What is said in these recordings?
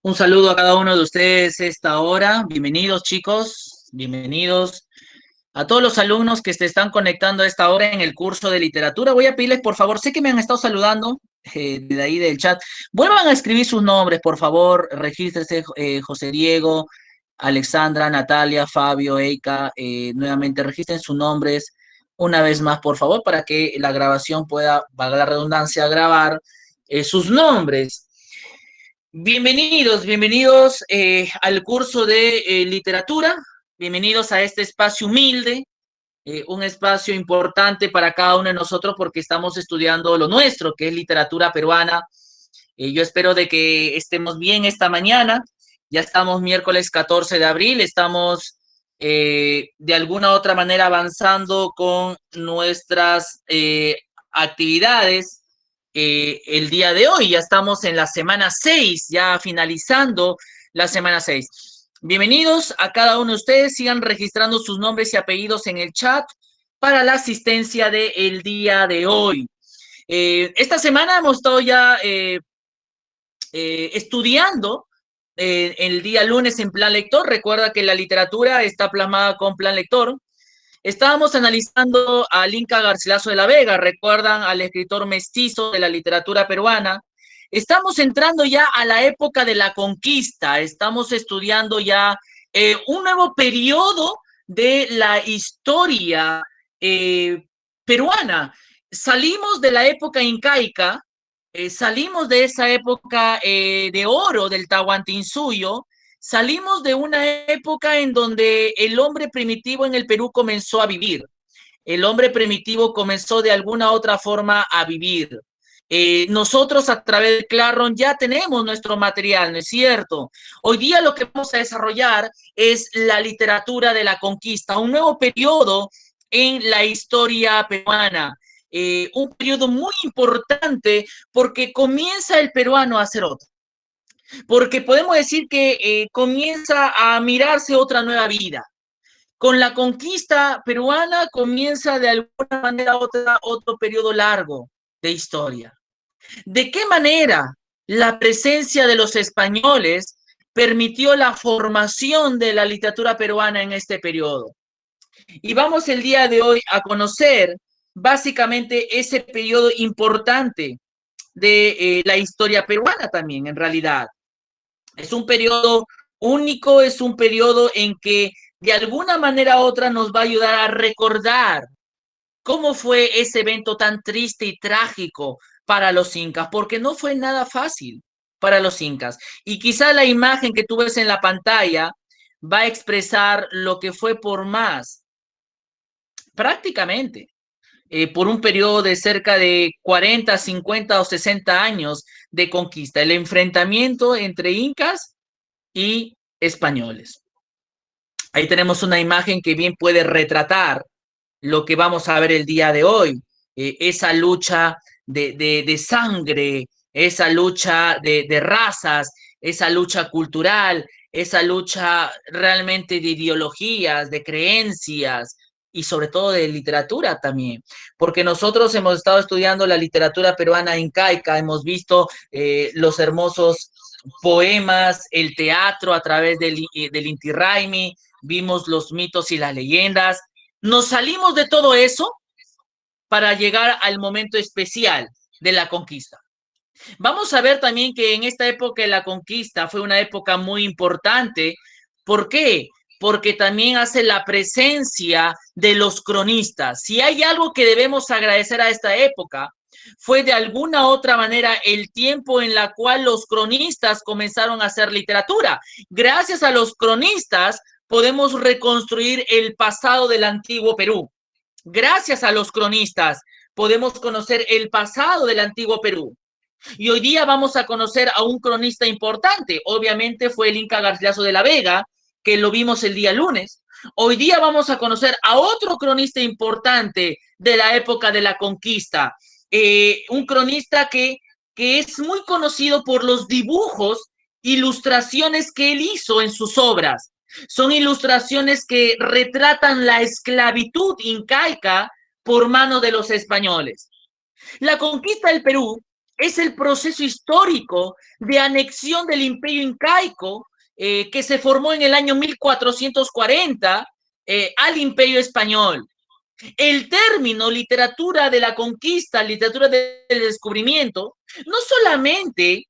Un saludo a cada uno de ustedes esta hora. Bienvenidos, chicos. Bienvenidos a todos los alumnos que se están conectando a esta hora en el curso de literatura. Voy a pedirles, por favor, sé que me han estado saludando desde ahí del chat. Vuelvan a escribir sus nombres, por favor. Regístrese, José Diego, Alexandra, Natalia, Fabio, Eika. Nuevamente registren sus nombres una vez más, por favor, para que la grabación pueda, valga la redundancia, grabar sus nombres. Bienvenidos al curso de literatura, bienvenidos a este espacio humilde, un espacio importante para cada uno de nosotros porque estamos estudiando lo nuestro, que es literatura peruana. Yo espero de que estemos bien esta mañana, ya estamos miércoles 14 de abril, estamos de alguna u otra manera avanzando con nuestras actividades el día de hoy. Ya estamos en la semana 6, ya finalizando la semana 6. Bienvenidos a cada uno de ustedes. Sigan registrando sus nombres y apellidos en el chat para la asistencia del día de hoy. Esta semana hemos estado ya estudiando el día lunes en plan lector. Recuerda que la literatura está plasmada con plan lector. Estábamos analizando a Inca Garcilaso de la Vega, recuerdan al escritor mestizo de la literatura peruana. Estamos entrando ya a la época de la conquista, estamos estudiando ya un nuevo periodo de la historia peruana. Salimos de la época incaica, salimos de esa época de oro del Tahuantinsuyo. Salimos de una época en donde el hombre primitivo en el Perú comenzó a vivir. El hombre primitivo comenzó de alguna otra forma a vivir. Nosotros a través de Clarron ya tenemos nuestro material, ¿no es cierto? Hoy día lo que vamos a desarrollar es la literatura de la conquista, un nuevo periodo en la historia peruana. Un periodo muy importante porque comienza el peruano a ser otro, porque podemos decir que comienza a mirarse otra nueva vida. Con la conquista peruana comienza de alguna manera otro periodo largo de historia. ¿De qué manera la presencia de los españoles permitió la formación de la literatura peruana en este periodo? Y vamos el día de hoy a conocer básicamente ese periodo importante de la historia peruana también, en realidad. Es un periodo único, es un periodo en que de alguna manera u otra nos va a ayudar a recordar cómo fue ese evento tan triste y trágico para los incas, porque no fue nada fácil para los incas. Y quizá la imagen que tú ves en la pantalla va a expresar lo que fue por más, prácticamente, por un periodo de cerca de 40, 50 o 60 años de conquista, el enfrentamiento entre incas y españoles. Ahí tenemos una imagen que bien puede retratar lo que vamos a ver el día de hoy, esa lucha de sangre, esa lucha de razas, esa lucha cultural, esa lucha realmente de ideologías, de creencias y sobre todo de literatura también, porque nosotros hemos estado estudiando la literatura peruana incaica, hemos visto los hermosos poemas, el teatro a través del Inti Raymi, vimos los mitos y las leyendas. Nos salimos de todo eso para llegar al momento especial de la conquista. Vamos a ver también que en esta época de la conquista fue una época muy importante. ¿Por qué? Porque también hace la presencia de los cronistas. Si hay algo que debemos agradecer a esta época, fue de alguna otra manera el tiempo en la cual los cronistas comenzaron a hacer literatura. Gracias a los cronistas podemos reconstruir el pasado del antiguo Perú. Gracias a los cronistas podemos conocer el pasado del antiguo Perú. Y hoy día vamos a conocer a un cronista importante. Obviamente fue el Inca Garcilaso de la Vega, que lo vimos el día lunes. Hoy día vamos a conocer a otro cronista importante de la época de la conquista. Un cronista que es muy conocido por los dibujos, ilustraciones que él hizo en sus obras. Son ilustraciones que retratan la esclavitud incaica por mano de los españoles. La conquista del Perú es el proceso histórico de anexión del imperio incaico que se formó en el año 1440 al imperio español. El término literatura de la conquista, literatura del descubrimiento, no solamente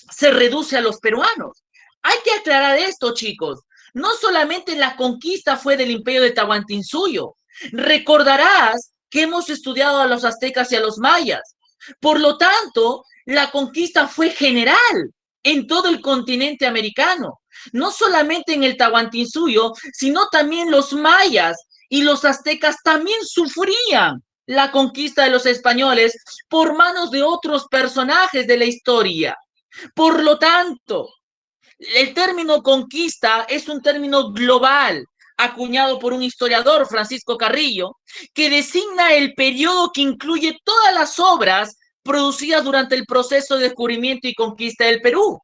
se reduce a los peruanos. Hay que aclarar esto, chicos. No solamente la conquista fue del imperio de Tahuantinsuyo. Recordarás que hemos estudiado a los aztecas y a los mayas. Por lo tanto, la conquista fue general en todo el continente americano. No solamente en el Tahuantinsuyo, sino también los mayas y los aztecas también sufrían la conquista de los españoles por manos de otros personajes de la historia. Por lo tanto, el término conquista es un término global acuñado por un historiador, Francisco Carrillo, que designa el periodo que incluye todas las obras producidas durante el proceso de descubrimiento y conquista del Perú.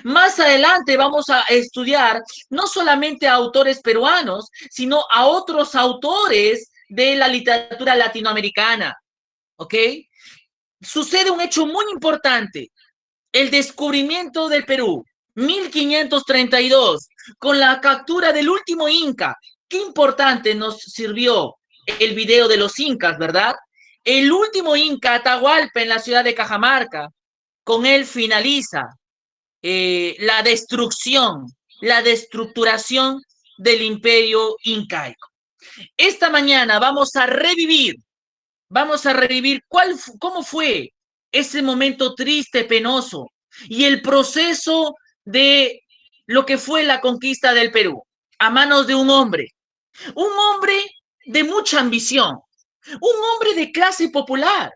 Más adelante vamos a estudiar no solamente a autores peruanos, sino a otros autores de la literatura latinoamericana. ¿Ok? Sucede un hecho muy importante, el descubrimiento del Perú, 1532, con la captura del último Inca. Qué importante nos sirvió el video de los Incas, ¿verdad? El último Inca, Atahualpa, en la ciudad de Cajamarca. Con él finaliza la destrucción, la destructuración del imperio incaico. Esta mañana vamos a revivir cómo fue ese momento triste, penoso, y el proceso de lo que fue la conquista del Perú a manos de un hombre de mucha ambición, un hombre de clase popular.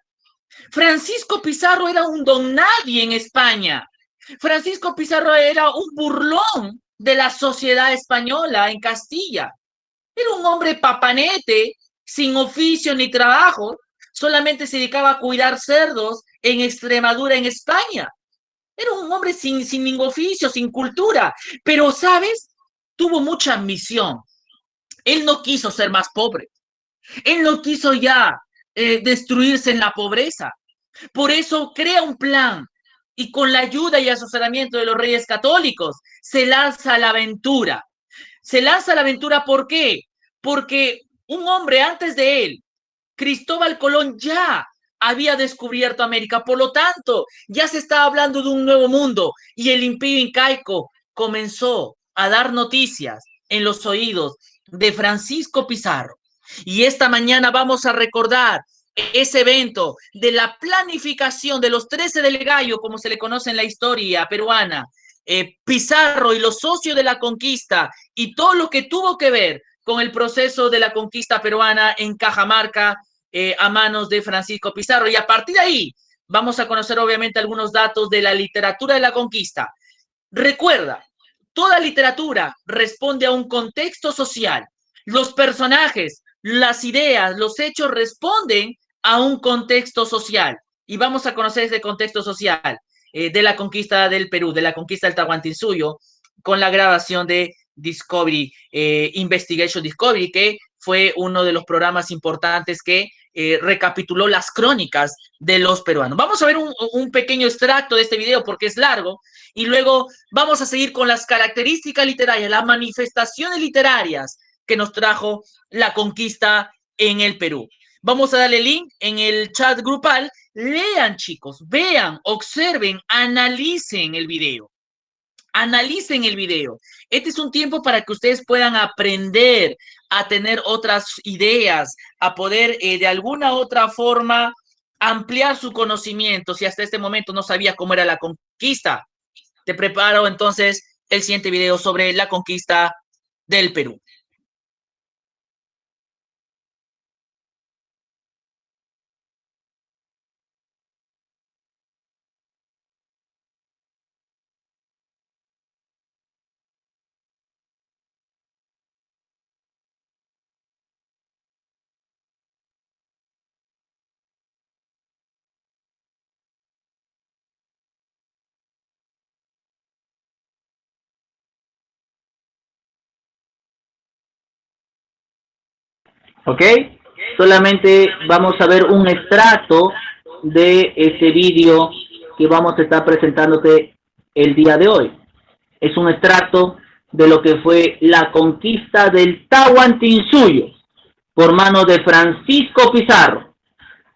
Francisco Pizarro era un don nadie en España. Francisco Pizarro era un burlón de la sociedad española en Castilla. Era un hombre papanete, sin oficio ni trabajo, solamente se dedicaba a cuidar cerdos en Extremadura, en España. Era un hombre sin ningún oficio, sin cultura, pero, ¿sabes? Tuvo mucha ambición. Él no quiso ser más pobre. Él no quiso ya destruirse en la pobreza. Por eso crea un plan y con la ayuda y asesoramiento de los reyes católicos se lanza a la aventura. Se lanza a la aventura, ¿por qué? Porque un hombre antes de él, Cristóbal Colón, ya había descubierto América. Por lo tanto, ya se estaba hablando de un nuevo mundo y el imperio incaico comenzó a dar noticias en los oídos de Francisco Pizarro. Y esta mañana vamos a recordar ese evento de la planificación de los 13 del Gallo, como se le conoce en la historia peruana, Pizarro y los socios de la conquista y todo lo que tuvo que ver con el proceso de la conquista peruana en Cajamarca a manos de Francisco Pizarro. Y a partir de ahí vamos a conocer obviamente algunos datos de la literatura de la conquista. Recuerda, toda literatura responde a un contexto social. Los personajes, las ideas, los hechos responden a un contexto social. Y vamos a conocer ese contexto social de la conquista del Perú, de la conquista del Tahuantinsuyo, con la grabación de Discovery, Investigation Discovery, que fue uno de los programas importantes que recapituló las crónicas de los peruanos. Vamos a ver un pequeño extracto de este video porque es largo y luego vamos a seguir con las características literarias, las manifestaciones literarias que nos trajo la conquista en el Perú. Vamos a darle link en el chat grupal. Lean, chicos, vean, observen, analicen el video. Analicen el video. Este es un tiempo para que ustedes puedan aprender a tener otras ideas, a poder de alguna otra forma ampliar su conocimiento. Si hasta este momento no sabía cómo era la conquista, te preparo entonces el siguiente video sobre la conquista del Perú. ¿Ok? Solamente vamos a ver un extracto de ese vídeo que vamos a estar presentándote el día de hoy. Es un extracto de lo que fue la conquista del Tahuantinsuyo por mano de Francisco Pizarro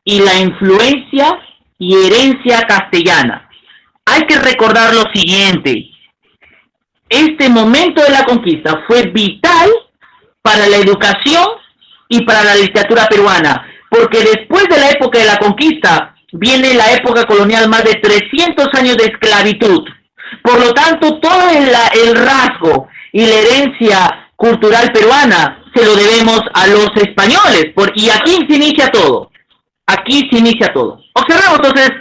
y la influencia y herencia castellana. Hay que recordar lo siguiente: este momento de la conquista fue vital para la educación y para la literatura peruana, porque después de la época de la conquista viene la época colonial, más de 300 años de esclavitud. Por lo tanto, todo el rasgo y la herencia cultural peruana se lo debemos a los españoles, y aquí se inicia todo. Aquí se inicia todo. Observemos entonces,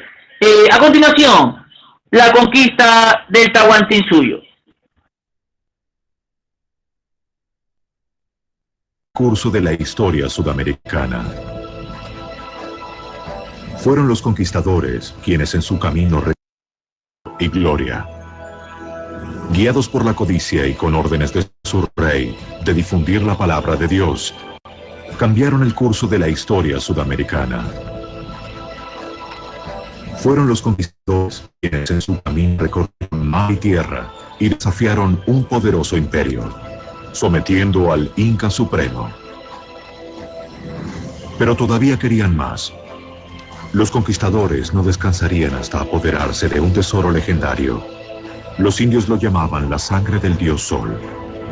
a continuación, la conquista del Tahuantinsuyo. Curso de la historia sudamericana. Fueron los conquistadores quienes en su camino y gloria, guiados por la codicia y con órdenes de su rey de difundir la palabra de Dios, cambiaron el curso de la historia sudamericana. Fueron los conquistadores quienes en su camino recorrieron mar y tierra y desafiaron un poderoso imperio, sometiendo al Inca Supremo. Pero todavía querían más. Los conquistadores no descansarían hasta apoderarse de un tesoro legendario. Los indios lo llamaban la sangre del dios Sol,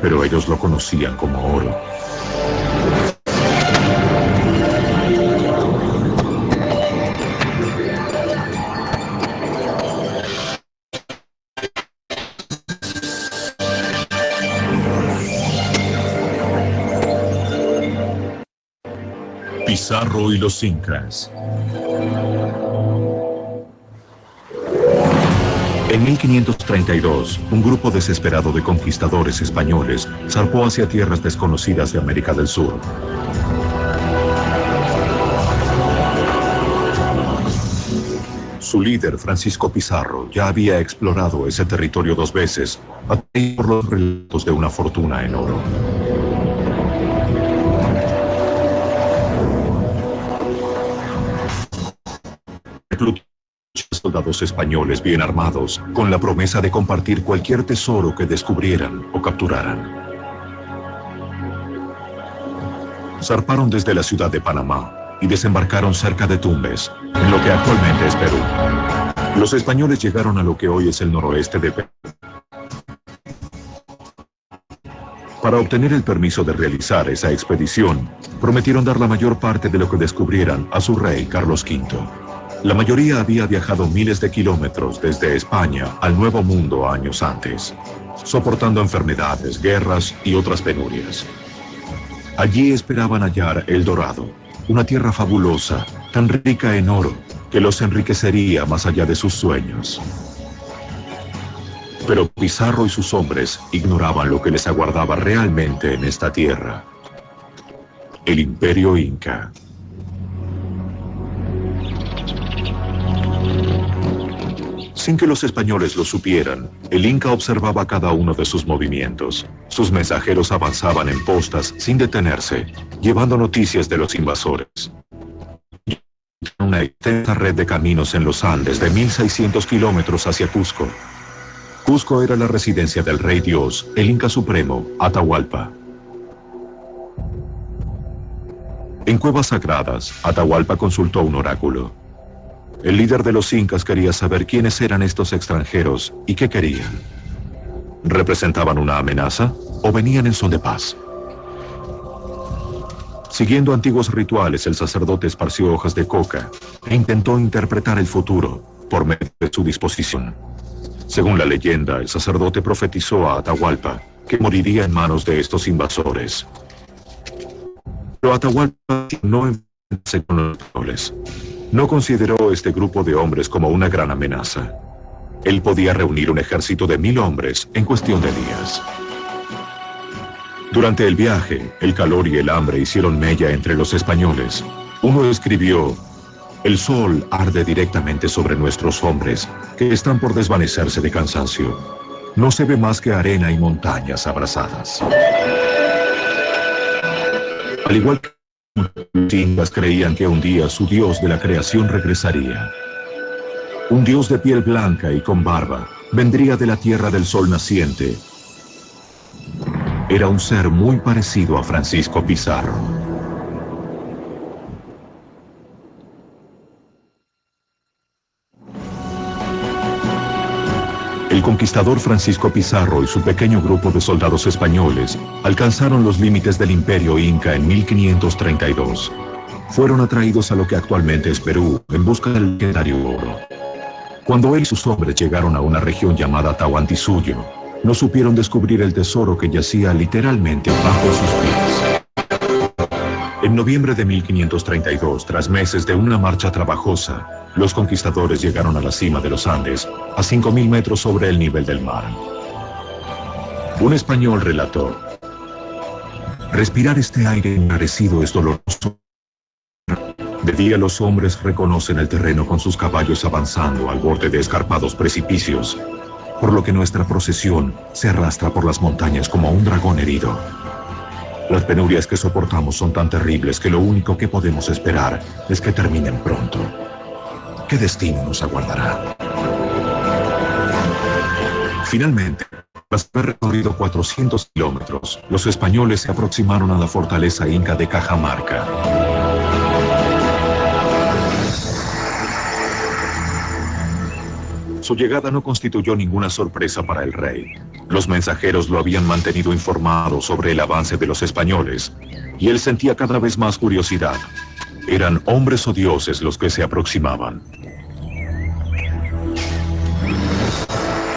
pero ellos lo conocían como oro. Pizarro y los incas. En 1532, un grupo desesperado de conquistadores españoles zarpó hacia tierras desconocidas de América del Sur. Su líder, Francisco Pizarro, ya había explorado ese territorio 2 veces, atraído por los relatos de una fortuna en oro. Reclutó soldados españoles bien armados, con la promesa de compartir cualquier tesoro que descubrieran o capturaran. Zarparon desde la ciudad de Panamá y desembarcaron cerca de Tumbes, en lo que actualmente es Perú. Los españoles llegaron a lo que hoy es el noroeste de Perú. Para obtener el permiso de realizar esa expedición, prometieron dar la mayor parte de lo que descubrieran a su rey Carlos V. La mayoría había viajado miles de kilómetros desde España al Nuevo Mundo años antes, soportando enfermedades, guerras y otras penurias. Allí esperaban hallar El Dorado, una tierra fabulosa, tan rica en oro, que los enriquecería más allá de sus sueños. Pero Pizarro y sus hombres ignoraban lo que les aguardaba realmente en esta tierra: el Imperio Inca. Sin que los españoles lo supieran, el Inca observaba cada uno de sus movimientos. Sus mensajeros avanzaban en postas sin detenerse, llevando noticias de los invasores. Una extensa red de caminos en los Andes de 1600 kilómetros hacia Cusco. Cusco era la residencia del rey Dios, el Inca Supremo, Atahualpa. En cuevas sagradas, Atahualpa consultó un oráculo. El líder de los incas quería saber quiénes eran estos extranjeros y qué querían. ¿Representaban una amenaza o venían en son de paz? Siguiendo antiguos rituales, el sacerdote esparció hojas de coca e intentó interpretar el futuro por medio de su disposición. Según la leyenda, el sacerdote profetizó a Atahualpa que moriría en manos de estos invasores. Pero Atahualpa no enfrentó con los nobles. No consideró este grupo de hombres como una gran amenaza. Él podía reunir un ejército de 1000 hombres en cuestión de días. Durante el viaje, el calor y el hambre hicieron mella entre los españoles. Uno escribió: el sol arde directamente sobre nuestros hombres, que están por desvanecerse de cansancio. No se ve más que arena y montañas abrasadas. Al igual que los incas creían que un día su dios de la creación regresaría. Un dios de piel blanca y con barba, vendría de la tierra del sol naciente. Era un ser muy parecido a Francisco Pizarro. El conquistador Francisco Pizarro y su pequeño grupo de soldados españoles alcanzaron los límites del Imperio Inca en 1532. Fueron atraídos a lo que actualmente es Perú en busca del legendario oro. Cuando él y sus hombres llegaron a una región llamada Tahuantinsuyo, no supieron descubrir el tesoro que yacía literalmente bajo sus pies. En noviembre de 1532, tras meses de una marcha trabajosa, los conquistadores llegaron a la cima de los Andes, a 5.000 metros sobre el nivel del mar. Un español relató: respirar este aire enrarecido es doloroso. De día los hombres reconocen el terreno con sus caballos avanzando al borde de escarpados precipicios, por lo que nuestra procesión se arrastra por las montañas como un dragón herido. Las penurias que soportamos son tan terribles que lo único que podemos esperar es que terminen pronto. ¿Qué destino nos aguardará? Finalmente, tras haber recorrido 400 kilómetros, los españoles se aproximaron a la fortaleza inca de Cajamarca. Su llegada no constituyó ninguna sorpresa para el rey. Los mensajeros lo habían mantenido informado sobre el avance de los españoles, y él sentía cada vez más curiosidad. ¿Eran hombres o dioses los que se aproximaban?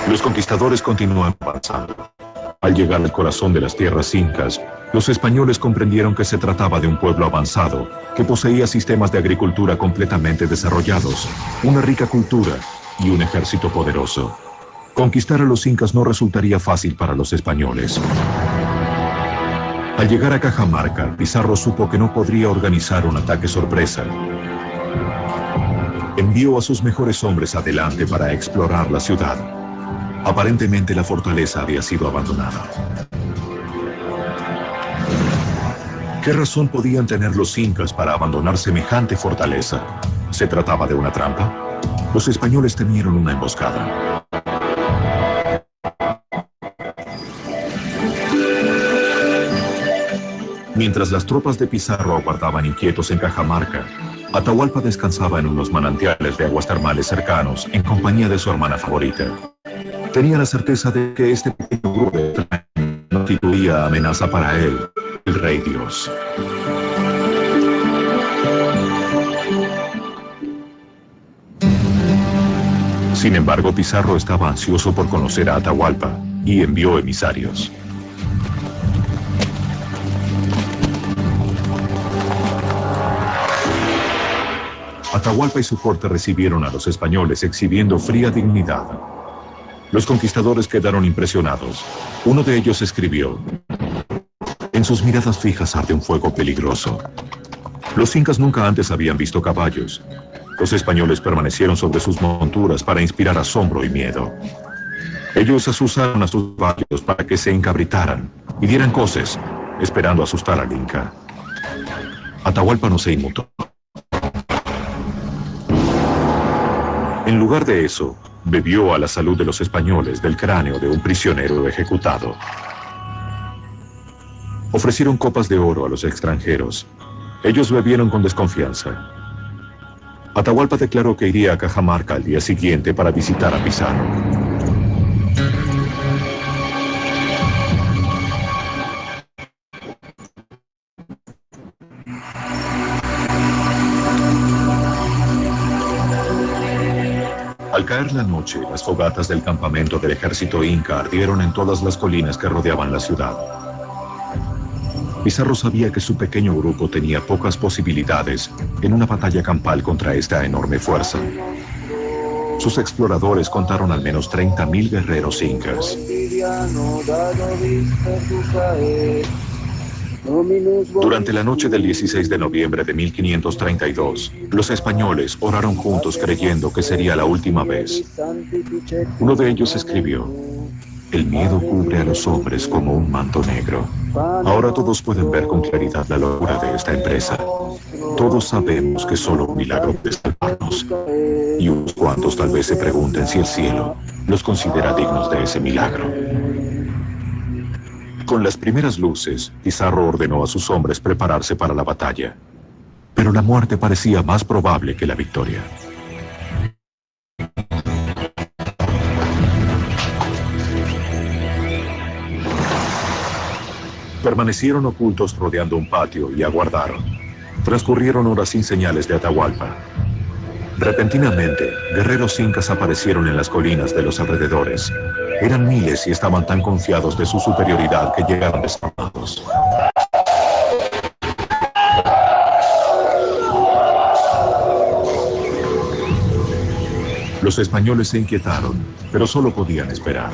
Los conquistadores continúan avanzando. Al llegar al corazón de las tierras incas, los españoles comprendieron que se trataba de un pueblo avanzado, que poseía sistemas de agricultura completamente desarrollados, una rica cultura y un ejército poderoso. Conquistar a los incas no resultaría fácil para los españoles. Al llegar a Cajamarca, Pizarro supo que no podría organizar un ataque sorpresa. Envió a sus mejores hombres adelante para explorar la ciudad. Aparentemente la fortaleza había sido abandonada. ¿Qué razón podían tener los incas para abandonar semejante fortaleza? ¿Se trataba de una trampa? Los españoles temieron una emboscada. Mientras las tropas de Pizarro aguardaban inquietos en Cajamarca, Atahualpa descansaba en unos manantiales de aguas termales cercanos en compañía de su hermana favorita. Tenía la certeza de que este pequeño grupo de extraños no constituía amenaza para él, el Rey Dios. Sin embargo, Pizarro estaba ansioso por conocer a Atahualpa y envió emisarios. Atahualpa y su corte recibieron a los españoles exhibiendo fría dignidad. Los conquistadores quedaron impresionados. Uno de ellos escribió: en sus miradas fijas arde un fuego peligroso. Los incas nunca antes habían visto caballos. Los españoles permanecieron sobre sus monturas para inspirar asombro y miedo. Ellos asusaron a sus caballos para que se encabritaran y dieran coces, esperando asustar al inca. Atahualpa no se inmutó. En lugar de eso, bebió a la salud de los españoles del cráneo de un prisionero ejecutado. Ofrecieron copas de oro a los extranjeros. Ellos bebieron con desconfianza. Atahualpa declaró que iría a Cajamarca al día siguiente para visitar a Pizarro. Al caer la noche, las fogatas del campamento del ejército inca ardieron en todas las colinas que rodeaban la ciudad. Pizarro sabía que su pequeño grupo tenía pocas posibilidades en una batalla campal contra esta enorme fuerza. Sus exploradores contaron al menos 30.000 guerreros incas. Durante la noche del 16 de noviembre de 1532, los españoles oraron juntos creyendo que sería la última vez. Uno de ellos escribió: el miedo cubre a los hombres como un manto negro. Ahora todos pueden ver con claridad la locura de esta empresa. Todos sabemos que solo un milagro puede salvarnos. Y unos cuantos tal vez se pregunten si el cielo los considera dignos de ese milagro. Con las primeras luces, Pizarro ordenó a sus hombres prepararse para la batalla. Pero la muerte parecía más probable que la victoria. Permanecieron ocultos rodeando un patio y aguardaron. Transcurrieron horas sin señales de Atahualpa. Repentinamente, guerreros incas aparecieron en las colinas de los alrededores. Eran miles y estaban tan confiados de su superioridad que llegaron desarmados. Los españoles se inquietaron, pero solo podían esperar.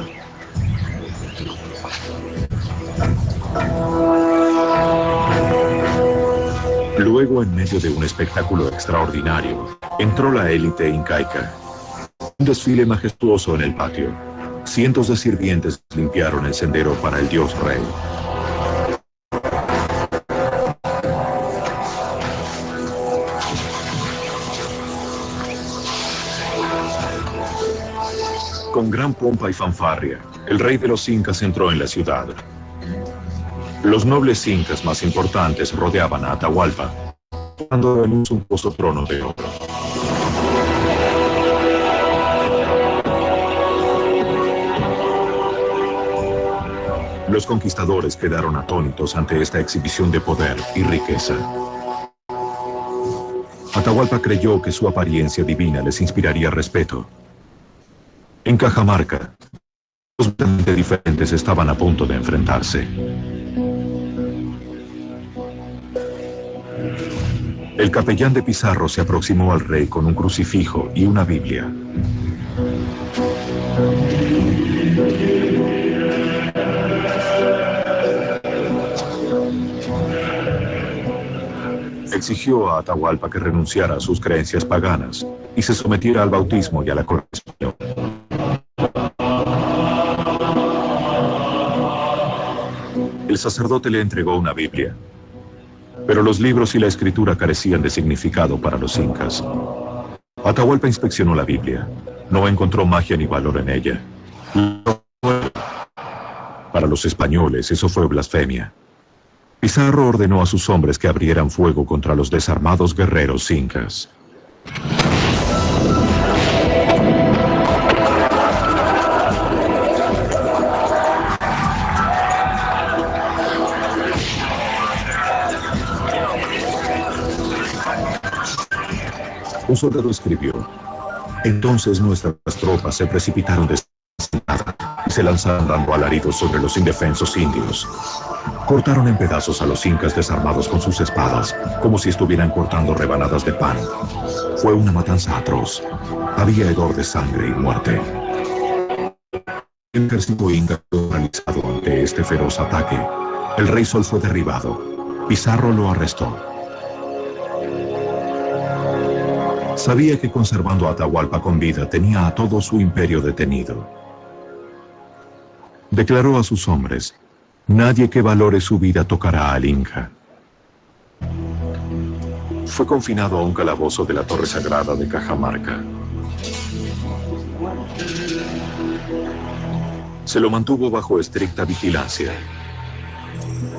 Luego, en medio de un espectáculo extraordinario, entró la élite incaica. Un desfile majestuoso en el patio. Cientos de sirvientes limpiaron el sendero para el dios rey. Con gran pompa y fanfarria, el rey de los incas entró en la ciudad. Los nobles incas más importantes rodeaban a Atahualpa, ocupando en un suntuoso trono de oro. Los conquistadores quedaron atónitos ante esta exhibición de poder y riqueza. Atahualpa creyó que su apariencia divina les inspiraría respeto. En Cajamarca, dos bandos diferentes estaban a punto de enfrentarse. El capellán de Pizarro se aproximó al rey con un crucifijo y una Biblia. Exigió a Atahualpa que renunciara a sus creencias paganas y se sometiera al bautismo y a la corona española. El sacerdote le entregó una Biblia, pero los libros y la escritura carecían de significado para los incas. Atahualpa inspeccionó la Biblia. No encontró magia ni valor en ella. Para los españoles eso fue blasfemia. Pizarro ordenó a sus hombres que abrieran fuego contra los desarmados guerreros incas. Un soldado escribió: entonces nuestras tropas se precipitaron de nada y se lanzaron dando alaridos sobre los indefensos indios. Cortaron en pedazos a los incas desarmados con sus espadas, como si estuvieran cortando rebanadas de pan. Fue una matanza atroz. Había hedor de sangre y muerte. El ejército inca quedó paralizado ante este feroz ataque. El rey Sol fue derribado. Pizarro lo arrestó. Sabía que conservando a Atahualpa con vida tenía a todo su imperio detenido. Declaró a sus hombres: nadie que valore su vida tocará al Inca. Fue confinado a un calabozo de la Torre Sagrada de Cajamarca. Se lo mantuvo bajo estricta vigilancia.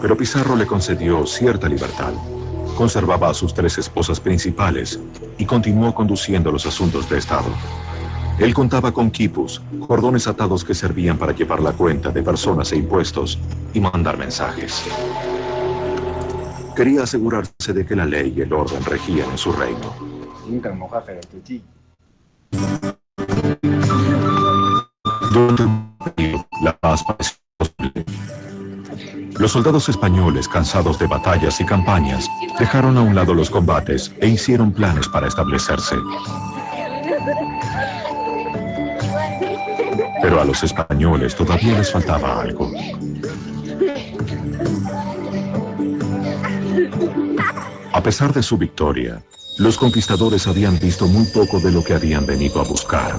Pero Pizarro le concedió cierta libertad. Conservaba a sus 3 esposas principales y continuó conduciendo los asuntos de Estado. Él contaba con quipus, cordones atados que servían para llevar la cuenta de personas e impuestos y mandar mensajes. Quería asegurarse de que la ley y el orden regían en su reino. Durante un periodo, la paz pareció posible. Los soldados españoles, cansados de batallas y campañas, dejaron a un lado los combates e hicieron planes para establecerse. Pero a los españoles todavía les faltaba algo. A pesar de su victoria, los conquistadores habían visto muy poco de lo que habían venido a buscar.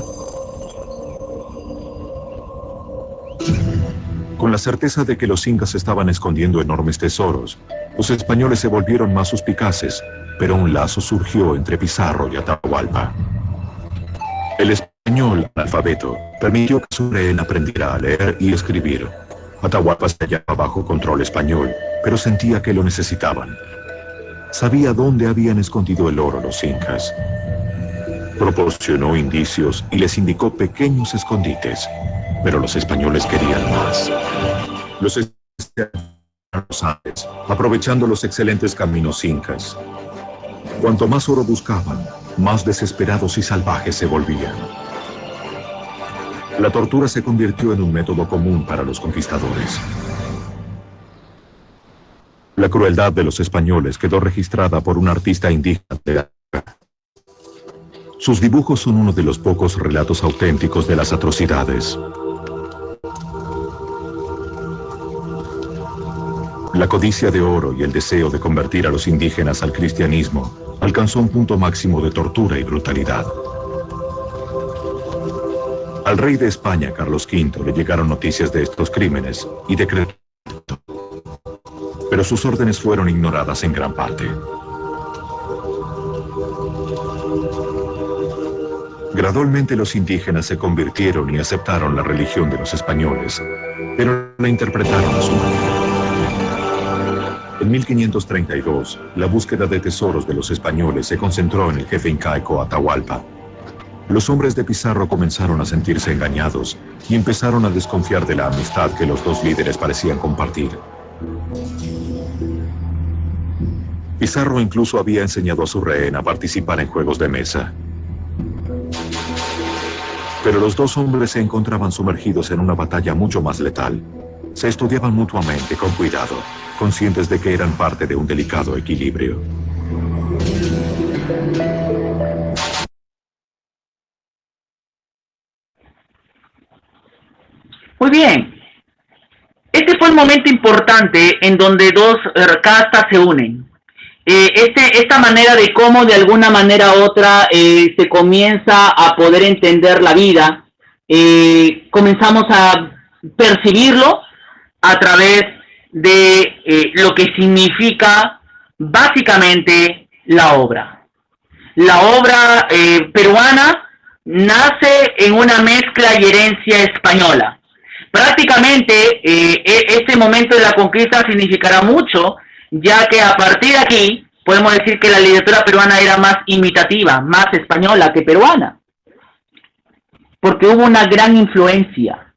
Con la certeza de que los incas estaban escondiendo enormes tesoros, los españoles se volvieron más suspicaces, pero un lazo surgió entre Pizarro y Atahualpa. El español analfabeto permitió que su rehén aprendiera a leer y escribir. Atahualpa se hallaba bajo control español, pero sentía que lo necesitaban. Sabía dónde habían escondido el oro los incas. Proporcionó indicios y les indicó pequeños escondites, pero los españoles querían más. Los Andes, aprovechando los excelentes caminos incas. Cuanto más oro buscaban, más desesperados y salvajes se volvían. La tortura se convirtió en un método común para los conquistadores. La crueldad de los españoles quedó registrada por un artista indígena de África. Sus dibujos son uno de los pocos relatos auténticos de las atrocidades. La codicia de oro y el deseo de convertir a los indígenas al cristianismo alcanzó un punto máximo de tortura y brutalidad. Al rey de España, Carlos V, le llegaron noticias de estos crímenes y decretó, pero sus órdenes fueron ignoradas en gran parte. Gradualmente los indígenas se convirtieron y aceptaron la religión de los españoles, pero la interpretaron a su manera. En 1532, la búsqueda de tesoros de los españoles se concentró en el jefe incaico Atahualpa. Los hombres de Pizarro comenzaron a sentirse engañados y empezaron a desconfiar de la amistad que los dos líderes parecían compartir. Pizarro incluso había enseñado a su rehén a participar en juegos de mesa. Pero los dos hombres se encontraban sumergidos en una batalla mucho más letal. Se estudiaban mutuamente con cuidado, conscientes de que eran parte de un delicado equilibrio. Muy bien. Este fue el momento importante en donde dos castas se unen. Esta manera de cómo de alguna manera u otra se comienza a poder entender la vida, comenzamos a percibirlo a través de lo que significa básicamente la obra. La obra peruana nace en una mezcla y herencia española. Prácticamente este momento de la conquista significará mucho, ya que a partir de aquí podemos decir que la literatura peruana era más imitativa, más española que peruana, porque hubo una gran influencia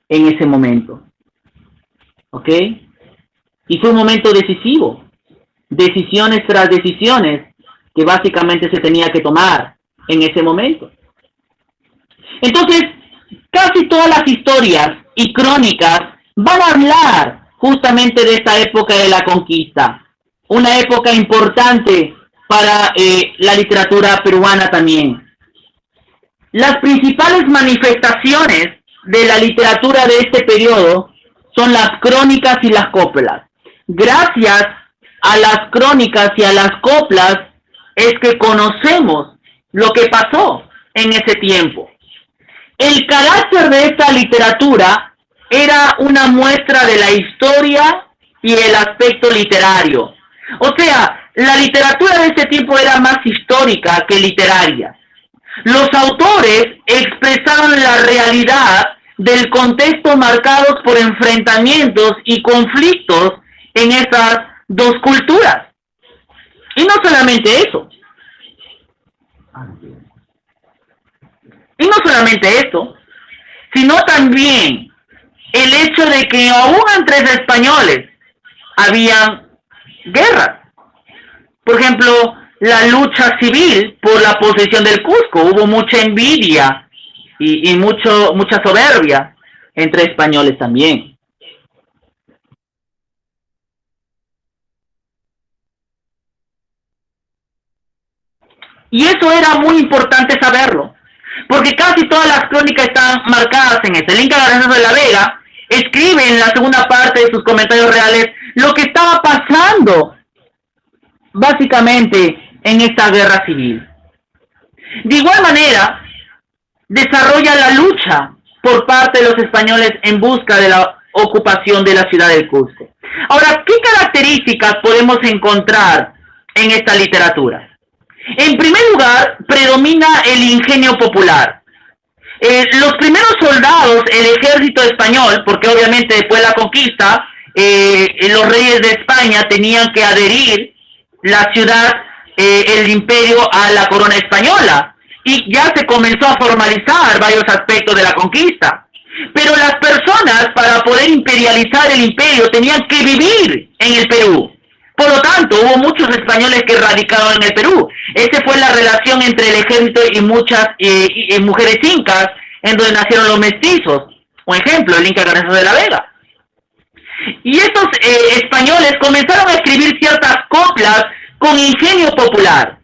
en ese momento, ¿ok? Y fue un momento decisivo, decisiones tras decisiones que básicamente se tenía que tomar en ese momento. Entonces, casi todas las historias y crónicas van a hablar justamente de esta época de la conquista, una época importante para la literatura peruana también. Las principales manifestaciones de la literatura de este periodo son las crónicas y las coplas. Gracias a las crónicas y a las coplas es que conocemos lo que pasó en ese tiempo. El carácter de esta literatura era una muestra de la historia y el aspecto literario. O sea, la literatura de ese tiempo era más histórica que literaria. Los autores expresaron la realidad del contexto marcados por enfrentamientos y conflictos en esas dos culturas. Y no solamente eso. Sino también el hecho de que aún entre los españoles había guerras. Por ejemplo, la lucha civil por la posesión del Cusco. Hubo mucha envidia y mucha soberbia entre españoles también. Y eso era muy importante saberlo, porque casi todas las crónicas están marcadas en eso. El Inca Garcilaso de la Vega escribe en la segunda parte de sus comentarios reales lo que estaba pasando básicamente en esta guerra civil. De igual manera, desarrolla la lucha por parte de los españoles en busca de la ocupación de la ciudad del Cusco. Ahora, ¿qué características podemos encontrar en esta literatura? En primer lugar, predomina el ingenio popular. Los primeros soldados, el ejército español, porque obviamente después de la conquista, los reyes de España tenían que adherir la ciudad, el imperio, a la corona española, y ya se comenzó a formalizar varios aspectos de la conquista. Pero las personas, para poder imperializar el imperio, tenían que vivir en el Perú. Por lo tanto, hubo muchos españoles que radicaron en el Perú. Esa fue la relación entre el ejército y muchas mujeres incas, en donde nacieron los mestizos. Un ejemplo, el Inca Garcilaso de la Vega. Y estos españoles comenzaron a escribir ciertas coplas con ingenio popular.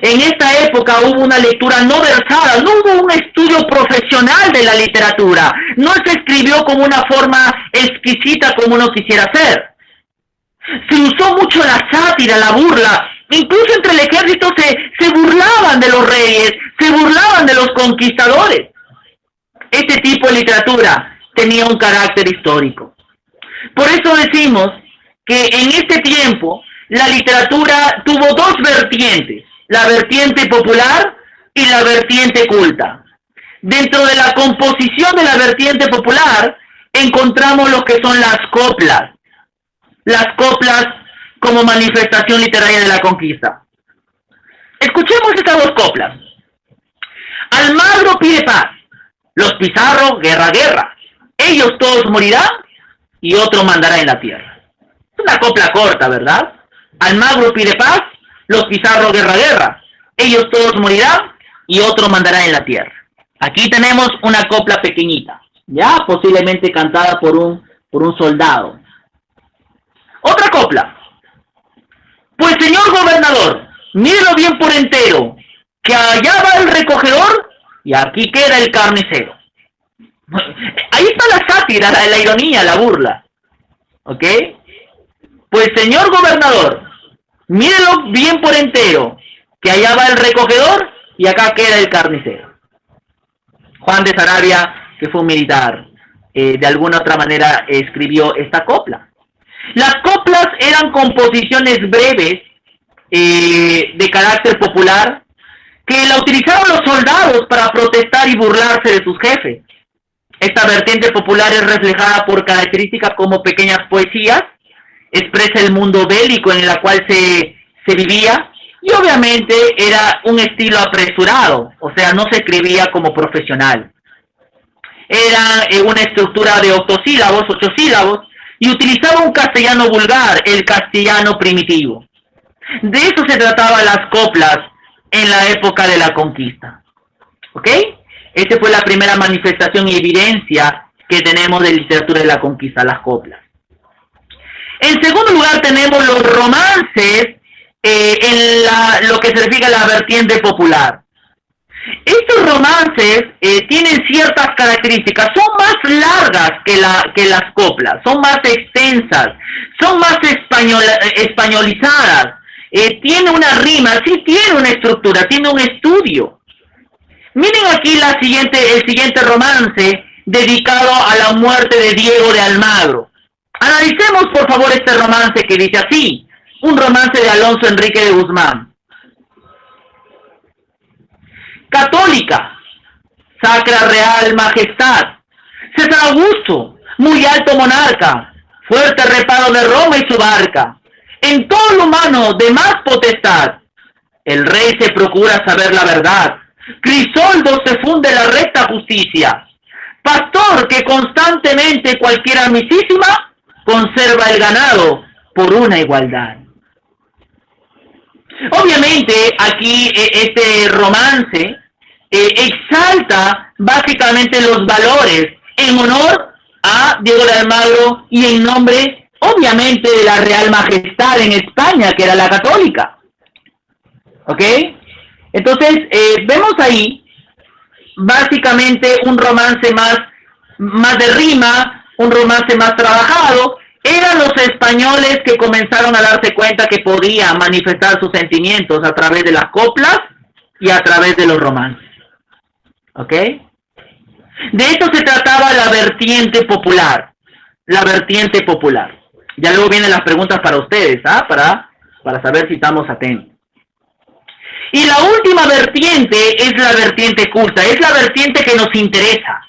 En esta época hubo una lectura no versada, no hubo un estudio profesional de la literatura, no se escribió con una forma exquisita como uno quisiera hacer. Se usó mucho la sátira, la burla, incluso entre el ejército se burlaban de los reyes, se burlaban de los conquistadores. Este tipo de literatura tenía un carácter histórico. Por eso decimos que en este tiempo la literatura tuvo dos vertientes, la vertiente popular y la vertiente culta. Dentro de la composición de la vertiente popular encontramos lo que son las coplas como manifestación literaria de la conquista. Escuchemos estas dos coplas. Almagro pide paz, los Pizarro, guerra, guerra. Ellos todos morirán y otro mandará en la tierra. Es una copla corta, ¿verdad? Almagro pide paz, los Pizarro, guerra, guerra. Ellos todos morirán y otro mandará en la tierra. Aquí tenemos una copla pequeñita, ya posiblemente cantada por un soldado. Otra copla. Pues señor gobernador, mírelo bien por entero, que allá va el recogedor y aquí queda el carnicero. Ahí está la sátira, la ironía, la burla. ¿Ok? Pues señor gobernador, mírelo bien por entero, que allá va el recogedor y acá queda el carnicero. Juan de Saravia, que fue un militar, de alguna otra manera escribió esta copla. Las coplas eran composiciones breves de carácter popular que la utilizaban los soldados para protestar y burlarse de sus jefes. Esta vertiente popular es reflejada por características como pequeñas poesías, expresa el mundo bélico en el cual se vivía, y obviamente era un estilo apresurado, o sea, no se escribía como profesional. Era una estructura de octosílabos, 8 sílabos, y utilizaba un castellano vulgar, el castellano primitivo. De eso se trataban las coplas en la época de la conquista. ¿Ok? Esa fue la primera manifestación y evidencia que tenemos de literatura de la conquista, las coplas. En segundo lugar tenemos los romances en lo que se refiere a la vertiente popular. Estos romances tienen ciertas características, son más largas que las coplas, son más extensas, son más españolizadas, tiene una rima, sí tiene una estructura, tiene un estudio. Miren aquí el siguiente romance dedicado a la muerte de Diego de Almagro. Analicemos por favor este romance que dice así, un romance de Alonso Enrique de Guzmán. Católica, Sacra Real Majestad, César Augusto, muy alto monarca, fuerte reparo de Roma y su barca, en todo lo humano de más potestad, el rey se procura saber la verdad, Crisoldo se funde la recta justicia, pastor que constantemente cualquiera misísima conserva el ganado por una igualdad. Obviamente aquí este romance exalta básicamente los valores en honor a Diego de Almagro y en nombre obviamente de la Real Majestad en España, que era la católica. ¿Ok? Entonces vemos ahí básicamente un romance más de rima, un romance más trabajado. Eran los españoles que comenzaron a darse cuenta que podían manifestar sus sentimientos a través de las coplas y a través de los romances. ¿Ok? De esto se trataba la vertiente popular. la vertiente popular. Ya luego vienen las preguntas para ustedes, para saber si estamos atentos. Y la última vertiente es la vertiente culta, es la vertiente que nos interesa,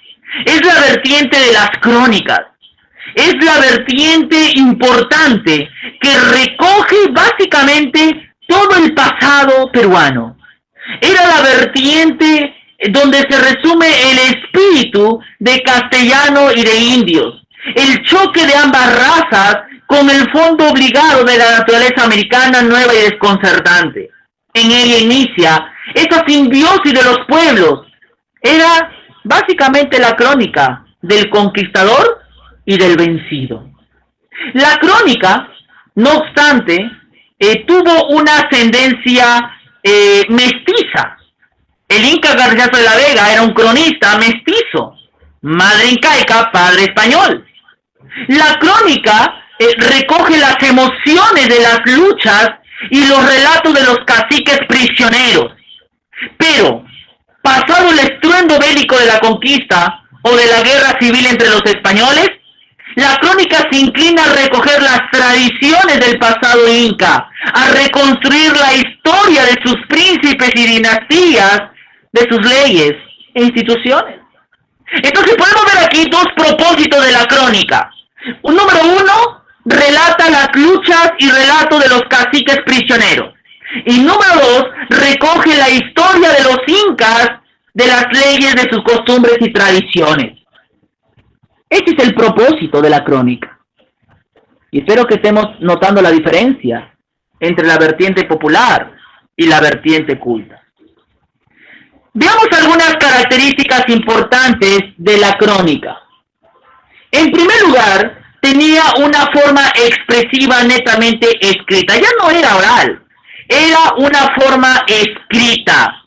es la vertiente de las crónicas, es la vertiente importante que recoge básicamente todo el pasado peruano. Era la vertiente donde se resume el espíritu de castellano y de indios, el choque de ambas razas con el fondo obligado de la naturaleza americana nueva y desconcertante. En ella inicia esa simbiosis de los pueblos. Era básicamente la crónica del conquistador y del vencido. La crónica, no obstante, tuvo una ascendencia mestiza. El Inca Garcilaso de la Vega era un cronista mestizo, madre incaica, padre español. La crónica recoge las emociones de las luchas y los relatos de los caciques prisioneros. Pero, pasado el estruendo bélico de la conquista o de la guerra civil entre los españoles, la crónica se inclina a recoger las tradiciones del pasado inca, a reconstruir la historia de sus príncipes y dinastías, de sus leyes e instituciones. Entonces podemos ver aquí dos propósitos de la crónica. Número uno, relata las luchas y relatos de los caciques prisioneros. Y número dos, recoge la historia de los incas, de las leyes, de sus costumbres y tradiciones. Ese es el propósito de la crónica. Y espero que estemos notando la diferencia entre la vertiente popular y la vertiente culta. Veamos algunas características importantes de la crónica. En primer lugar, tenía una forma expresiva netamente escrita. Ya no era oral, era una forma escrita.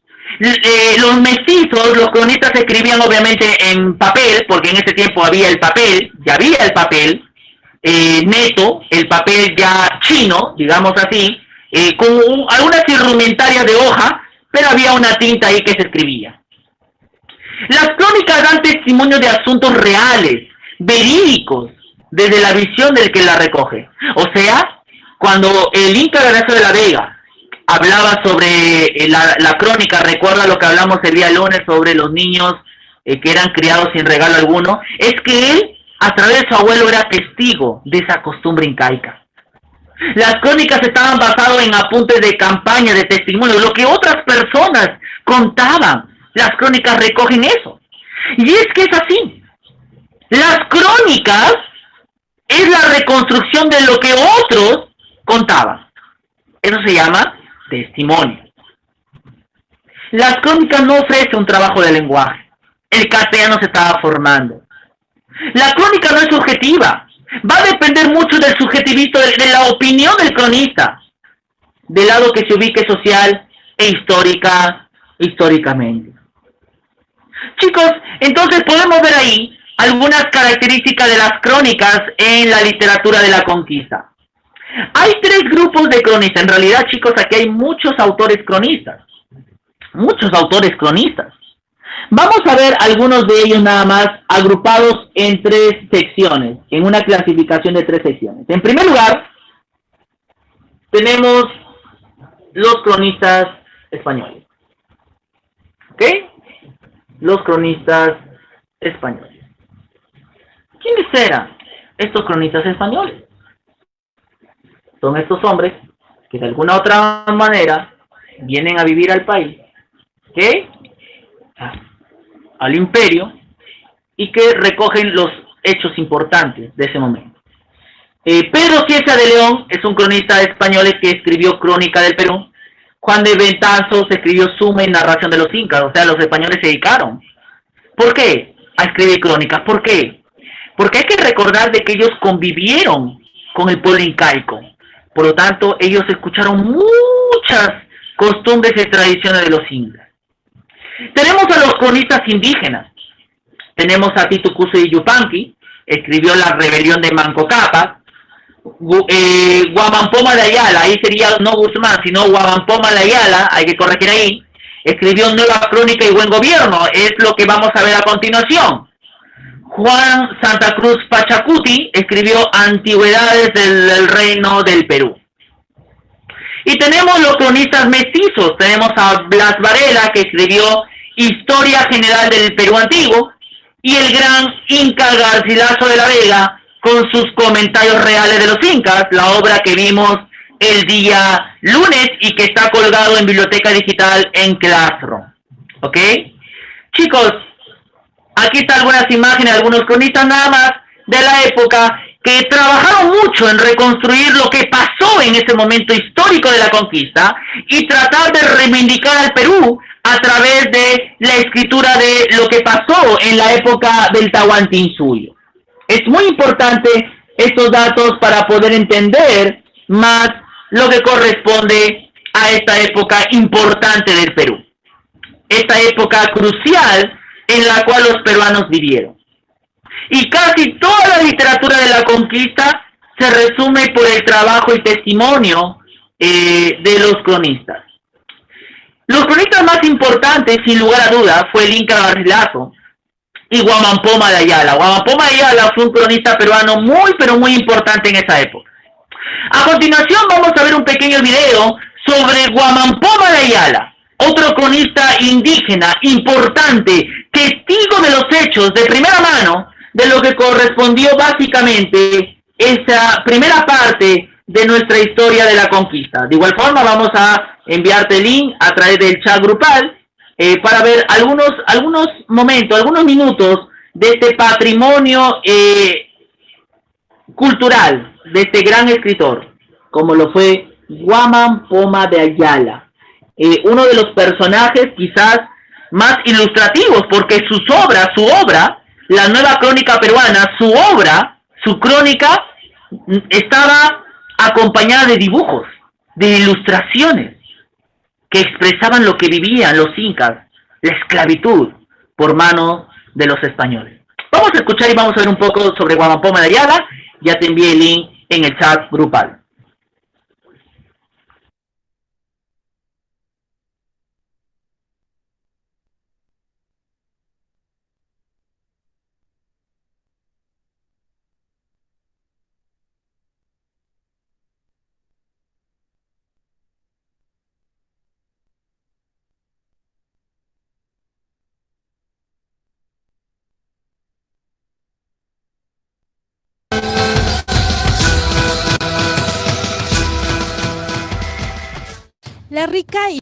Los mestizos, los cronistas escribían obviamente en papel, porque en ese tiempo había el papel, ya había el papel neto, el papel ya chino, digamos así, con algunas indumentarias de hoja, pero había una tinta ahí que se escribía. Las crónicas dan testimonio de asuntos reales, verídicos, desde la visión del que la recoge. O sea, cuando el Inca Garcilaso de la Vega hablaba sobre la crónica, recuerda lo que hablamos el día lunes sobre los niños que eran criados sin regalo alguno, es que él, a través de su abuelo, era testigo de esa costumbre incaica. Las crónicas estaban basadas en apuntes de campaña, de testimonio, lo que otras personas contaban. Las crónicas recogen eso. Y es que es así. Las crónicas es la reconstrucción de lo que otros contaban. Eso se llama testimonio. Las crónicas no ofrecen un trabajo de lenguaje. El castellano se estaba formando. La crónica no es subjetiva. Va a depender mucho del subjetivismo, de la opinión del cronista, del lado que se ubique social e históricamente. Chicos, entonces podemos ver ahí algunas características de las crónicas en la literatura de la conquista. Hay tres grupos de cronistas. En realidad, chicos, aquí hay muchos autores cronistas. Muchos autores cronistas. Vamos a ver algunos de ellos nada más agrupados en tres secciones, en una clasificación de tres secciones. En primer lugar, tenemos los cronistas españoles. ¿Ok? Los cronistas españoles. ¿Quiénes eran estos cronistas españoles? Son estos hombres que de alguna u otra manera vienen a vivir al país, ¿ok? Al imperio, y que recogen los hechos importantes de ese momento. Pedro Cieza de León es un cronista español que escribió Crónica del Perú. Juan de Betanzos escribió Suma y Narración de los Incas. O sea, los españoles se dedicaron. ¿Por qué? A escribir crónicas. ¿Por qué? Porque hay que recordar de que ellos convivieron con el pueblo incaico. Por lo tanto, ellos escucharon muchas costumbres y tradiciones de los incas. Tenemos a los cronistas indígenas. Tenemos a Titu Cusi Yupanqui, escribió La Rebelión de Manco Cápac. Huamampoma de Ayala, ahí sería no Guzmán, sino Huamampoma de Ayala, hay que corregir ahí, escribió Nueva Crónica y Buen Gobierno, es lo que vamos a ver a continuación. Juan Santa Cruz Pachacuti escribió Antigüedades del Reino del Perú. Y tenemos los cronistas mestizos. Tenemos a Blas Varela, que escribió Historia General del Perú Antiguo, y el gran Inca Garcilaso de la Vega, con sus comentarios reales de los incas, la obra que vimos el día lunes y que está colgado en biblioteca digital en Classroom. ¿Ok? Chicos, aquí están algunas imágenes de algunos cronistas nada más de la época que trabajaron mucho en reconstruir lo que pasó en ese momento histórico de la conquista y tratar de reivindicar al Perú a través de la escritura de lo que pasó en la época del Tahuantinsuyo. Es muy importante estos datos para poder entender más lo que corresponde a esta época importante del Perú. Esta época crucial en la cual los peruanos vivieron. Y casi toda la literatura de la conquista se resume por el trabajo y testimonio de los cronistas. Los cronistas más importantes, sin lugar a dudas, fue el Inca Garcilaso y Guamán Poma de Ayala. Guamán Poma de Ayala fue un cronista peruano muy, pero muy importante en esa época. A continuación vamos a ver un pequeño video sobre Guamán Poma de Ayala, otro cronista indígena importante, testigo de los hechos de primera mano de lo que correspondió básicamente esa primera parte de nuestra historia de la conquista. De igual forma vamos a enviarte el link a través del chat grupal para ver algunos momentos, algunos minutos de este patrimonio cultural de este gran escritor, como lo fue Guamán Poma de Ayala. Uno de los personajes quizás más ilustrativos, porque su obra, la nueva crónica peruana, su crónica estaba acompañada de dibujos, de ilustraciones que expresaban lo que vivían los incas, la esclavitud por mano de los españoles. Vamos a escuchar y vamos a ver un poco sobre Guamán Poma de Ayala. Ya te envié el link en el chat grupal. La rica y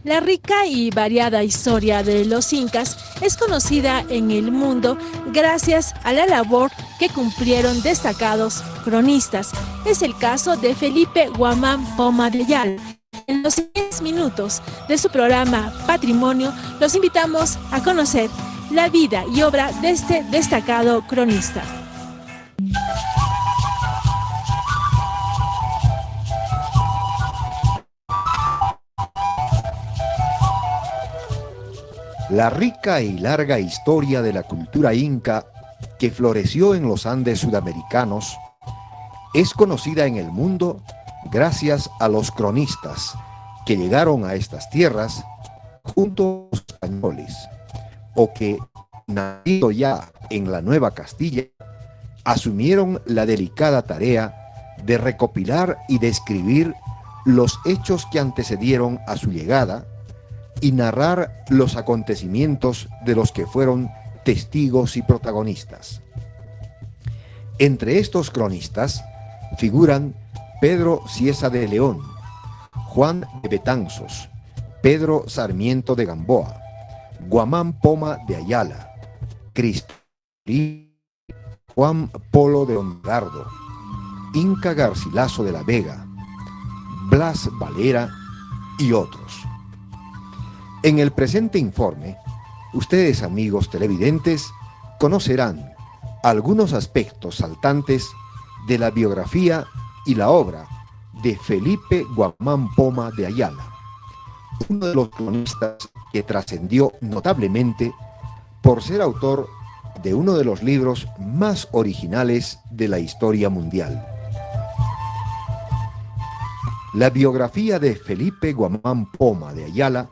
La rica y variada historia de los incas es conocida en el mundo gracias a la labor que cumplieron destacados cronistas. Es el caso de Felipe Guamán Poma de Ayala. En los 10 minutos de su programa Patrimonio, los invitamos a conocer la vida y obra de este destacado cronista. La rica y larga historia de la cultura inca que floreció en los Andes sudamericanos es conocida en el mundo gracias a los cronistas que llegaron a estas tierras junto a los españoles, o que, nacido ya en la Nueva Castilla, asumieron la delicada tarea de recopilar y describir los hechos que antecedieron a su llegada y narrar los acontecimientos de los que fueron testigos y protagonistas. Entre estos cronistas figuran Pedro Cieza de León, Juan de Betanzos, Pedro Sarmiento de Gamboa, Guamán Poma de Ayala, Cristo, Juan Polo de Ondardo, Inca Garcilaso de la Vega, Blas Valera y otros. En el presente informe, ustedes, amigos televidentes, conocerán algunos aspectos saltantes de la biografía y la obra de Felipe Guamán Poma de Ayala, uno de los cronistas que trascendió notablemente por ser autor de uno de los libros más originales de la historia mundial. La biografía de Felipe Guamán Poma de Ayala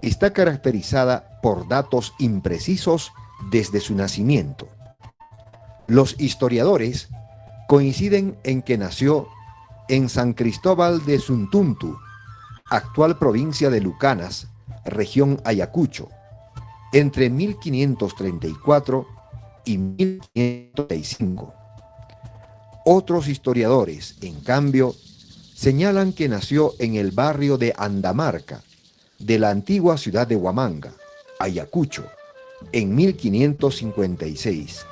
está caracterizada por datos imprecisos desde su nacimiento. Los historiadores coinciden en que nació en San Cristóbal de Suntuntu, actual provincia de Lucanas, región Ayacucho, entre 1534 y 1535. Otros historiadores, en cambio, señalan que nació en el barrio de Andamarca, de la antigua ciudad de Huamanga, Ayacucho, en 1556.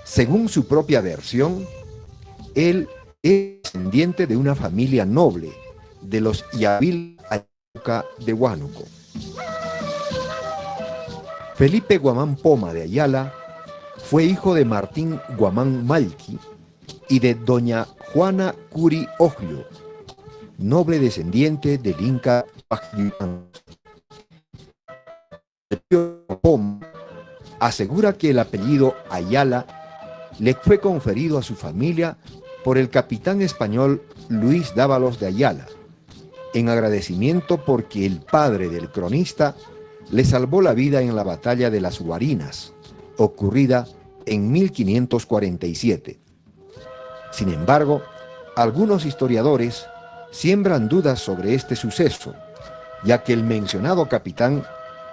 Según su propia versión, él es descendiente de una familia noble de los Yavil Ayacuca de Huánuco. Felipe Guamán Poma de Ayala fue hijo de Martín Guamán Malqui y de doña Juana Curi Oglio, noble descendiente del Inca Huayllán. Poma asegura que el apellido Ayala le fue conferido a su familia por el capitán español Luis Dávalos de Ayala, en agradecimiento porque el padre del cronista le salvó la vida en la batalla de las Guarinas, ocurrida en 1547. Sin embargo, algunos historiadores siembran dudas sobre este suceso, ya que el mencionado capitán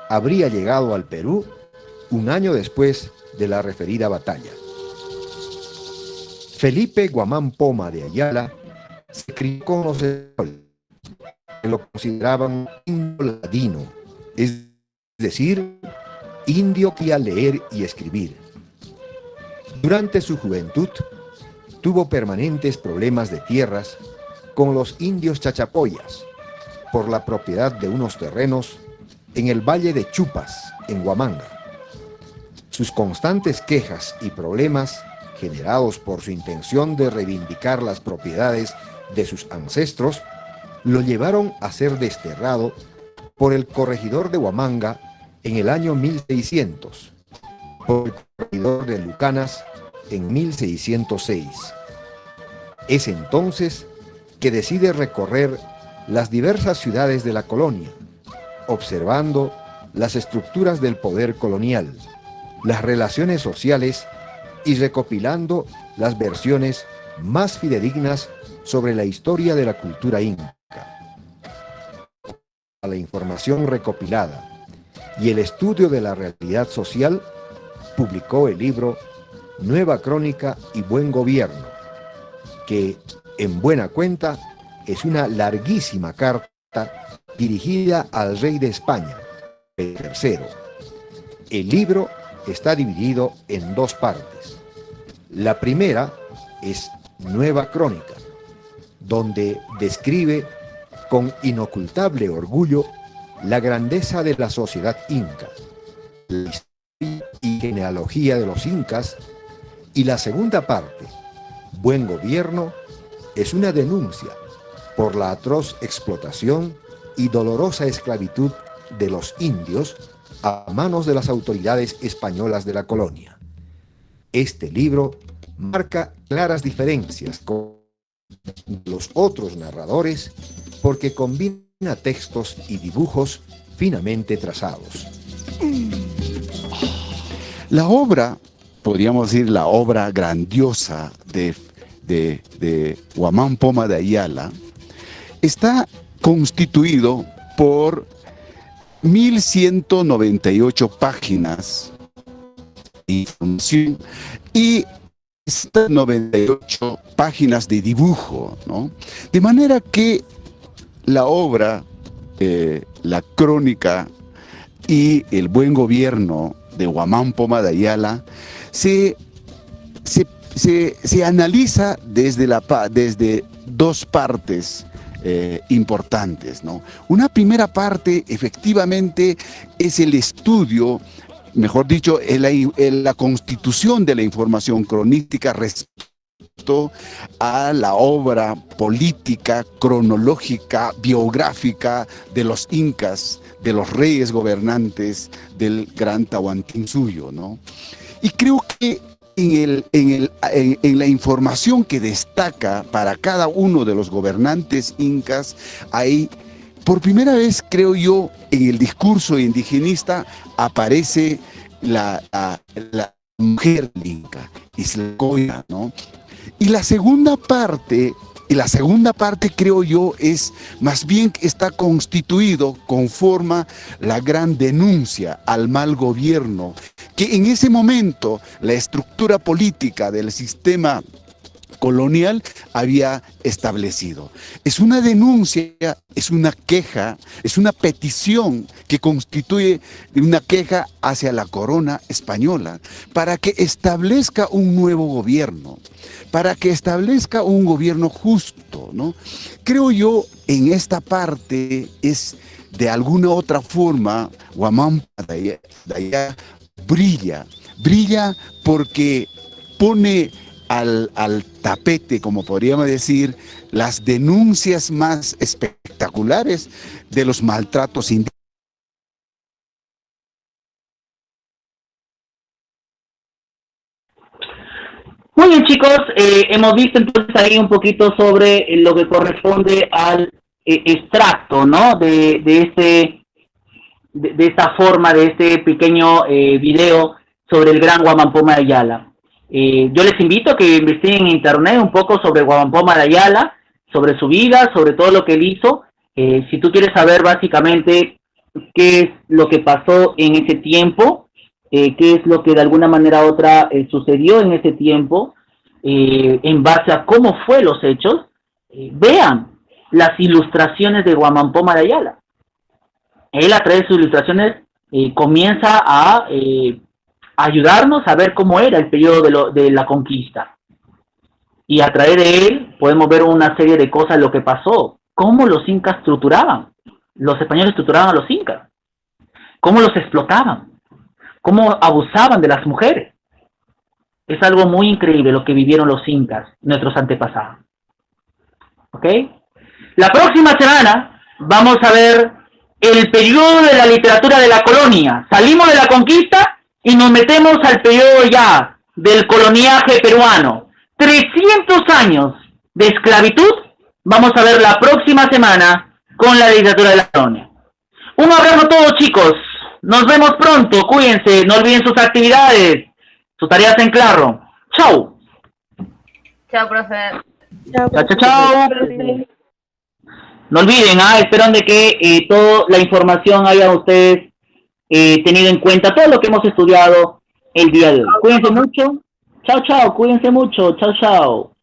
habría llegado al Perú un año después de la referida batalla. Felipe Guamán Poma de Ayala se crió con los españoles, que lo consideraban indio ladino, es decir, indio que a leer y escribir. Durante su juventud, tuvo permanentes problemas de tierras con los indios chachapoyas por la propiedad de unos terrenos en el valle de Chupas, en Huamanga. Sus constantes quejas y problemas, generados por su intención de reivindicar las propiedades de sus ancestros, lo llevaron a ser desterrado por el corregidor de Huamanga en el año 1600, por el corregidor de Lucanas en 1606. Es entonces que decide recorrer las diversas ciudades de la colonia, observando las estructuras del poder colonial, las relaciones sociales y recopilando las versiones más fidedignas sobre la historia de la cultura inca. A la información recopilada y el estudio de la realidad social, publicó el libro Nueva Crónica y Buen Gobierno, que, en buena cuenta, es una larguísima carta dirigida al rey de España, Pedro III. El libro está dividido en dos partes. La primera es Nueva Crónica, donde describe con inocultable orgullo la grandeza de la sociedad inca, la historia y genealogía de los incas, y la segunda parte, Buen Gobierno, es una denuncia por la atroz explotación y dolorosa esclavitud de los indios a manos de las autoridades españolas de la colonia. Este libro marca claras diferencias con los otros narradores porque combina textos y dibujos finamente trazados. La obra, podríamos decir la obra grandiosa de Guamán Poma de Ayala, está constituido por 1198 páginas de información y 98 páginas de dibujo, ¿no? De manera que la obra, la crónica y el buen gobierno de Guamán Poma de Ayala se analiza desde dos partes importantes, ¿no? Una primera parte, efectivamente, es el estudio, mejor dicho, la constitución de la información cronística respecto a la obra política, cronológica, biográfica de los incas, de los reyes gobernantes del gran Tahuantinsuyo, ¿no? Y creo que en la información que destaca para cada uno de los gobernantes incas, hay, por primera vez, creo yo, en el discurso indigenista aparece la mujer inca, Itzcoatl, ¿no? Y la segunda parte, creo yo, es más bien que está constituido, conforma la gran denuncia al mal gobierno, que en ese momento la estructura política del sistema colonial había establecido. Es una denuncia, es una queja, es una petición que constituye una queja hacia la corona española para que establezca un nuevo gobierno, para que establezca un gobierno justo, ¿no? Creo yo, en esta parte es de alguna otra forma, Huamampa de allá brilla porque pone al tapete, como podríamos decir, las denuncias más espectaculares de los maltratos indígenas. Muy bien, chicos, hemos visto entonces ahí un poquito sobre lo que corresponde al extracto, ¿no? De esta forma, de este pequeño video sobre el gran Huamampoma de Ayala. Yo les invito a que investiguen en internet un poco sobre Huamampoma de Ayala, sobre su vida, sobre todo lo que él hizo. Si tú quieres saber básicamente qué es lo que pasó en ese tiempo, qué es lo que de alguna manera u otra sucedió en ese tiempo, en base a cómo fue los hechos, vean las ilustraciones de Huamampoma de Ayala. Él, a través de sus ilustraciones, comienza a ayudarnos a ver cómo era el periodo de la conquista. Y a través de él podemos ver una serie de cosas, lo que pasó, cómo los incas torturaban, los españoles torturaban a los incas, cómo los explotaban, cómo abusaban de las mujeres. Es algo muy increíble lo que vivieron los incas, nuestros antepasados. ¿Ok? La próxima semana vamos a ver el periodo de la literatura de la colonia. Salimos de la conquista y nos metemos al periodo ya del coloniaje peruano. 300 años de esclavitud vamos a ver la próxima semana con la literatura de la colonia. Un abrazo a todos, chicos. Nos vemos pronto. Cuídense. No olviden sus actividades, sus tareas en claro. Chau. Chao, profe. Chao, chao, chao. No olviden, esperan de que toda la información haya ustedes tenido en cuenta, todo lo que hemos estudiado el día de hoy. Cuídense mucho. Chao, chao. Cuídense mucho. Chao, chao.